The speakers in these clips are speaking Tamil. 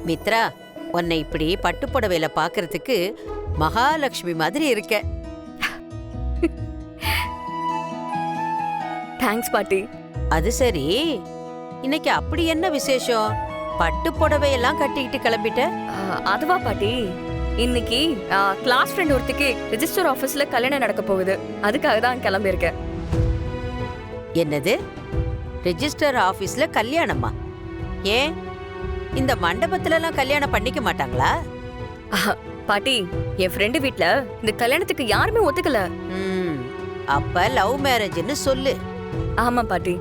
மித்ரா, உன்னை இப்படி பட்டுப்புடவையில பாக்குறதுக்கு மகாலட்சுமி மாதிரி இருக்க. தேங்க்ஸ் பாட்டி. அது சரி, இன்னைக்கு அப்படி என்ன விசேஷம்? பட்டுப்புடவையெல்லாம் கட்டிக்கிட்டு கிளம்பிட்ட? அதுவா பாட்டி, இன்னைக்கு கிளாஸ் ஃப்ரெண்ட் ஒருத்திக்கு ரெஜிஸ்டர் ஆபீஸ்ல கல்யாணம் நடக்க போகுது. அதுக்காக தான் கிளம்பியிருக்கேன். என்னது, ரெஜிஸ்டர் ஆபீஸ்ல கல்யாணமா? ஏன் இந்த மண்டபத்துல எல்லாம் கல்யாணம் பண்ணிக்க மாட்டாங்களா? பாட்டி, என் ஃப்ரெண்டு வீட்ல இந்த கல்யாணத்துக்கு யாருமே ஒத்துக்கல. அப்ப லவ் மேரேஜ்னு சொல்லு. ஆமா பாட்டி.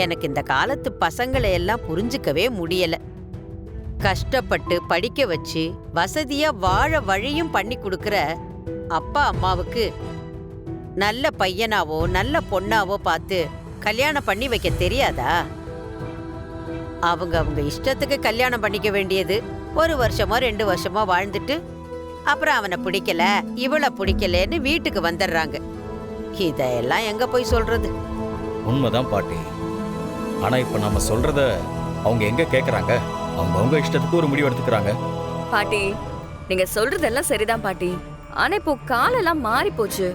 எனக்கு இந்த காலத்து பசங்களை எல்லாம் புரிஞ்சுக்கவே முடியல. கஷ்டப்பட்டு படிக்க வச்சு வசதியா வாழ வழியும் பண்ணி கொடுக்கற அப்பா அம்மாவுக்கு நல்ல பையனாவோ நல்ல பொண்ணாவோ பார்த்து கல்யாணம் பண்ணி வைக்க தெரியாதா? அவங்க இஷ்டத்துக்கு கல்யாணம் பண்ணிக்க வேண்டியது. 1 வருஷமோ 2 வருஷமோ வாழ்ந்துட்டு அப்புறம் அவனை பிடிக்கல இவளை பிடிக்கலன்னு வீட்டுக்கு வந்துடுறாங்க. இதெல்லாம் எங்க போய் சொல்றது? உண்மைதான் பாட்டி. ஆனா இப்ப நம்ம சொல்றத அவங்க எங்க கேக்குறாங்க? அவங்க இஷ்டத்துக்கு ஒரு முடிவு எடுத்துக்கிறாங்க. பாட்டி, நீங்க சொல்றதெல்லாம் சரிதான் பாட்டி. ஆனா இப்போ காலெல்லாம் மாறி போச்சு.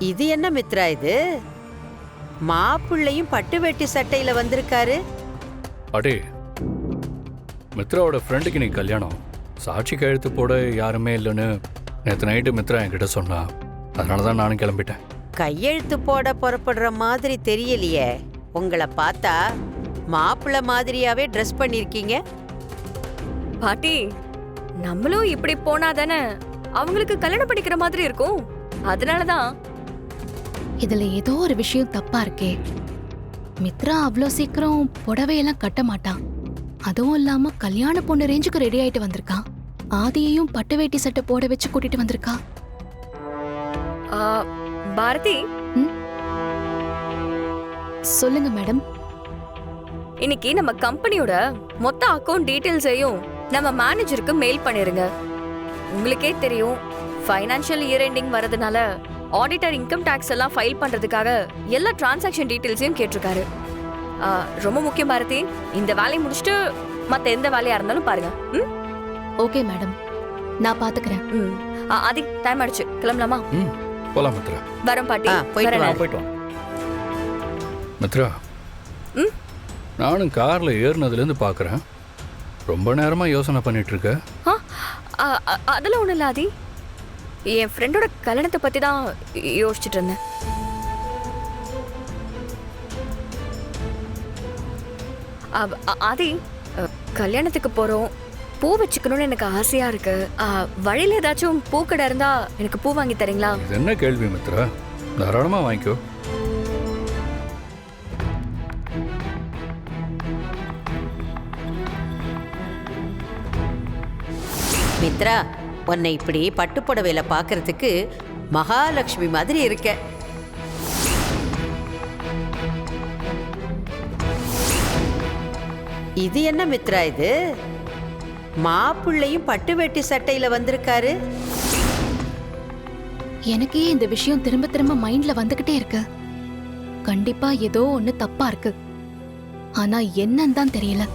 இது என்ன மித்ரா, இது மாப்பிள்ளையும் பட்டு வேட்டி சட்டையில வந்திருக்காரு. அடே, மித்ராவோட ஃப்ரெண்டுக்கு நீ கல்யாணம், சாட்சி கையெழுத்து போட யாருமே இல்லைன்னு நேற்று நைட்டு மித்ரா என்கிட்ட சொன்னா. அதனால தான் நானும் கிளம்பிட்டேன். கையெழுத்து போட புறப்படுற மாதிரி தெரியலையே. உங்களை பார்த்தா மாப்பிள்ளை மாதிரியாவே ட்ரெஸ் பண்ணிருக்கீங்க. பாட்டி, நம்மளும் இப்படி போனா தானே அவங்களுக்கு கல்யாணம் பண்ணிக்கிற மாதிரி இருக்கும். அதனாலதான். இதுல ஏதோ ஒரு விஷயம் தப்பா இருக்கே. மித்ரா அவ்வளோ சீக்கிரம் புடவையெல்லாம் கட்ட மாட்டான். அதுவும் இல்லாம கல்யாண பொண்ணு ரேஞ்சுக்கு ரெடி ஆயிட்டு வந்திருக்கான். ஆதியையும் பட்டு வேட்டி சட்டை போட வச்சு கூட்டிட்டு வந்திருக்கா. பாரதி, சொல்லுங்க மேடம். இன்னைக்கு நம்ம கம்பெனியோட மொத்த அக்கவுண்ட் டீடைல்ஸையும் நம்ம மேனேஜருக்கு மெயில் பண்ணிருங்க. உங்களுக்கே தெரியும், ஃபைனான்ஷியல் இயர் எண்டிங் வரதுனால ஆடிட்டர் இன்கம் டாக்ஸ் எல்லாம் ஃபைல் பண்றதுக்காக எல்லா டிரான்சாக்ஷன் டீடைல்ஸையும் கேட்டிருக்காரு. ரொம்ப முக்கியம் பாரதி. இந்த வேலையை முடிச்சுட்டு மத்த எந்த வேலையா இருந்தாலும் பாருங்க. ஓகே மேடம், நான் பாத்துக்கிறேன். ஆதி, டைம் ஆயிடுச்சு, கிளம்பலாமா? போலாம் மித்ரா. வரோம் பாட்டி. போயிட்டு மித்ரா, நானும் கார்ல ஏறினதுலேருந்து பார்க்குறேன், ரொம்ப நேரமா யோசனை பண்ணிட்டு இருக்க. அதெல்லாம் ஒண்ணும் இல்ல ஆதி. என் ஃப்ரெண்டோட கல்யாணத்தை பத்தி தான் யோசிச்சுட்டு இருந்தேன். ஆதி, கல்யாணத்துக்கு போறோம், பூ வச்சுக்கணும்னு எனக்கு ஆசையா இருக்கு. வழியில ஏதாச்சும் பூக்கடை இருந்தா எனக்கு பூ வாங்கி தரீங்களா? இது என்ன கேள்வி மித்ரா, தாராளமா வாங்கிக்கோ. மித்ரா, உன்னை இப்படி பட்டுப்புடவையில பாக்குறதுக்கு மகாலட்சுமி மாதிரி இருக்க. இது என்ன மித்ரா, இது மாப்பிள்ளையும் பட்டு வேட்டி சட்டையில வந்திருக்காரு. எனக்கே இந்த விஷயம் திரும்ப திரும்ப மைண்ட்ல வந்துகிட்டே இருக்கு. கண்டிப்பா ஏதோ ஒண்ணு தப்பா இருக்கு. ஆனா என்னன்னு தான் தெரியல.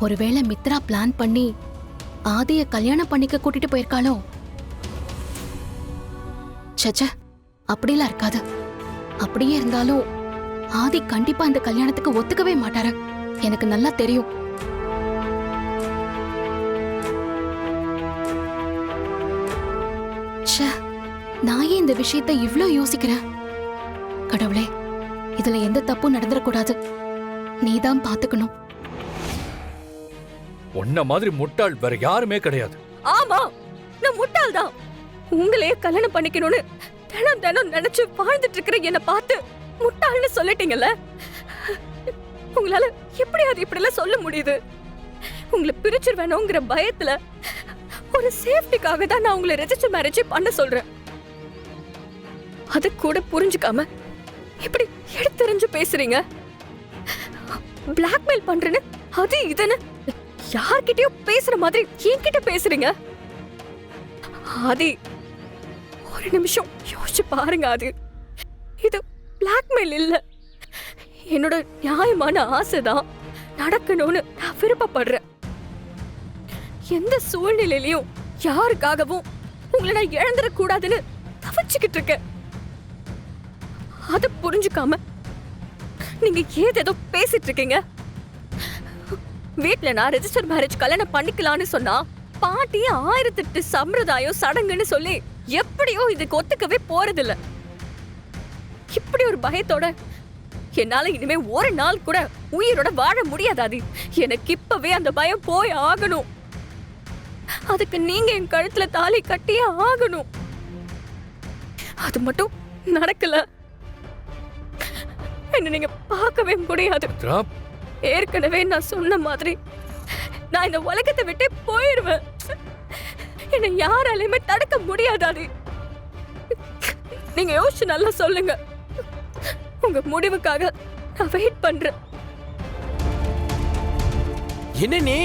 ஒருவேளை மித்ரா பிளான் பண்ணி ஆதிய கல்யாணம் பண்ணிக்க கூட்டிட்டு போயிருக்காளோ? சச்ச, அப்படிலாம் இருக்காது. அப்படியே இருந்தாலும் ஆதி கண்டிப்பா இந்த கல்யாணத்துக்கு ஒத்துக்கவே மாட்டாரு. எனக்கு நல்லா தெரியும். நான் ஏன் இந்த விஷயத்தை இவ்ளோ யோசிக்கிறேன்? கடவுளே, இதுல எந்த தப்பும் நடந்துடக்கூடாது. நீதான் பாத்துக்கணும். உன்ன மாதிரி முட்டாள் வேற யாருமே கிடையாது. ஆமா, நான் முட்டாள் தான். உங்களையே கல்யாணம் பண்ணிக்கணும்னு தினம் தினம் நினைச்சு வாழ்ந்துட்டு இருக்கிற என்ன பார்த்து முட்டாள்னு சொல்லிட்டீங்கல்ல. உங்களால எப்படி அது இப்படி எல்லாம் சொல்ல முடியுது? உங்களை பிரிச்சிருவேணுங்கிற பயத்துல ஒரு சேஃப்டிக்காக தான் நான் உங்களை ரெஜிஸ்டர் மேரேஜ் பண்ண சொல்றேன். அது கூட புரிஞ்சுக்காம இப்படி எடுத்தெறிஞ்சு பேசுறீங்க. பிளாக்மெயில் பண்றேன்னு அது இதுன்னு யார்கிட்டயோ பேசுற மாதிரி என்கிட்ட பேசுறீங்க. ஆதி, ஒரு நிமிஷம் யோசிச்சு பாருங்க ஆதி. இது பிளாக்மெயில் இல்ல, என்னோட நியாயமான ஆசைதான் நடக்கணும்னு நான் விருப்பப்படுறேன். எந்த சூழ்நிலையிலையும் யாருக்காகவும் உங்களை நான் இழந்துடக்கூடாதுன்னு தவிச்சுக்கிட்டு இருக்கேன். அதை புரிஞ்சுக்காம நீங்க ஏதேதோ பேசிட்டு இருக்கீங்க. வீட்ல நான் ரெஜிஸ்டர் மேரேஜ் கல்யாணம் பண்ணிக்கலாம்னு சொன்னா பாட்டி 1008 சம்பிரதாயம் சடங்குன்னு சொல்லி எப்படியோ இதுக்கு ஒத்துக்கவே போறதில்ல. இப்படி ஒரு பயத்தோட என்னால இனிமே ஒரு நாள் கூட உயிரோட வாழ முடியாதாதி. எனக்கு இப்பவே அந்த பயம் போய் ஆகணும். அதுக்கு நீங்க என் கழுத்துல தாலி கட்டியே ஆகணும். அது மட்டும் நடக்கல, என்ன நீங்க பார்க்கவே முடியாது. மித்ரா, ஏற்கனவே நான் சொன்ன மாதிரி நான் இந்த உலகத்தை விட்டே போயிடுவேன். என்னை யாராலையுமே தடுக்க முடியாதாதி. நீங்க யோசிச்சு நல்லா சொல்லுங்க. உங்க முடிவுக்காக நான் வெயிட் பண்றேன். என்ன நீ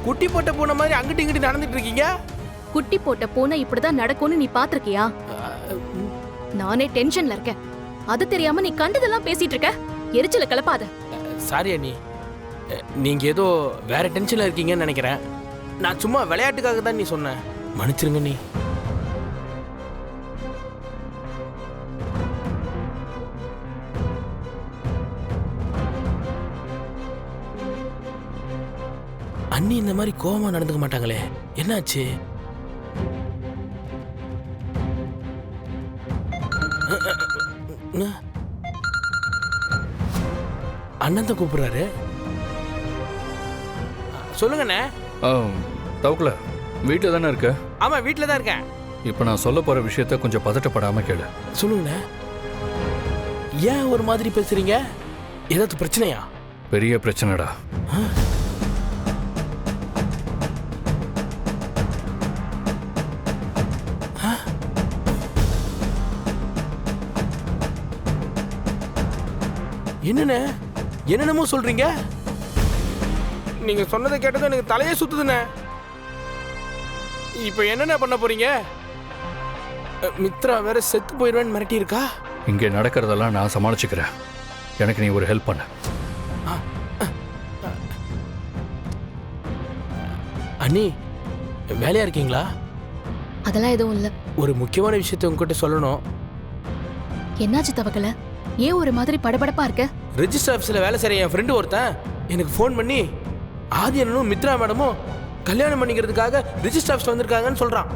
குட்டி போட்ட பூனை மாதிரி அங்கிட்டு இங்கிட்டு நடந்துட்டு இருக்கீங்க? குட்டி போட்ட பூனை இப்படிதான் நடக்கும்னு நீ பாத்திருக்கியா? நானே டென்ஷன்ல இருக்கேன். அது தெரியாம நீ கண்டதெல்லாம் பேசிட்டு இருக்க. எரிச்சல கிளப்பாத. சாரி அண்ணி, நீங்க ஏதோ வேற டென்ஷன்ல இருக்கீங்கன்னு நினைக்கிறேன். நான் சும்மா விளையாட்டுக்காக தான் நீ சொன்னேன், மன்னிச்சிருங்க நீ. அண்ணி இந்த மாதிரி கோவமா நடந்துக்க மாட்டாங்களே, என்னாச்சு? அண்ணன் தான் கூப்பிடுறாரு. சொல்லுங்கண்ணே. தவக்கல வீட்டில் தானே இருக்க? ஆமா, வீட்டில் தான் இருக்கேன். இப்போ நான் சொல்ல போற விஷயத்த கொஞ்சம் பதட்டப்படாம கேளு. சொல்லுங்கண்ணே. ஏன் ஒரு மாதிரி பேசுறீங்க? ஏதாவது பிரச்சனையா? பெரிய பிரச்சனைடா. என்னண்ணே என்னென்னமோ சொல்றீங்க? நீங்க சொன்னதை கேட்டதும் எனக்கு தலையே சுத்துதுண்ணே. இப்போ என்னென்ன பண்ண போறீங்க? மித்ரா வேற செத்து போயிடுவேன்னு மிரட்டி இருக்கா. இங்கே நடக்கிறதெல்லாம் நான் சமாளிச்சுக்கிறேன். எனக்கு நீ ஒரு ஹெல்ப் பண்ண. அண்ணி, வேலையா இருக்கீங்களா? அதெல்லாம் எதுவும் இல்ல. ஒரு முக்கியமான விஷயத்தை உங்ககிட்ட சொல்லணும். என்னாச்சு தவக்கல? ஏன் ஒரு மாதிரி படபடப்பா இருக்க? ரெஜிஸ்டர் ஆஃபீஸில் வேலை செய்கிற என் ஃப்ரெண்டு ஒருத்தன் எனக்கு ஃபோன் பண்ணி ஆதி அண்ணனும் மித்ரா மேடமும் கல்யாணம் பண்ணிக்கிறதுக்காக ரெஜிஸ்டர் ஆஃபீஸ் வந்திருக்காங்கன்னு சொல்கிறான்.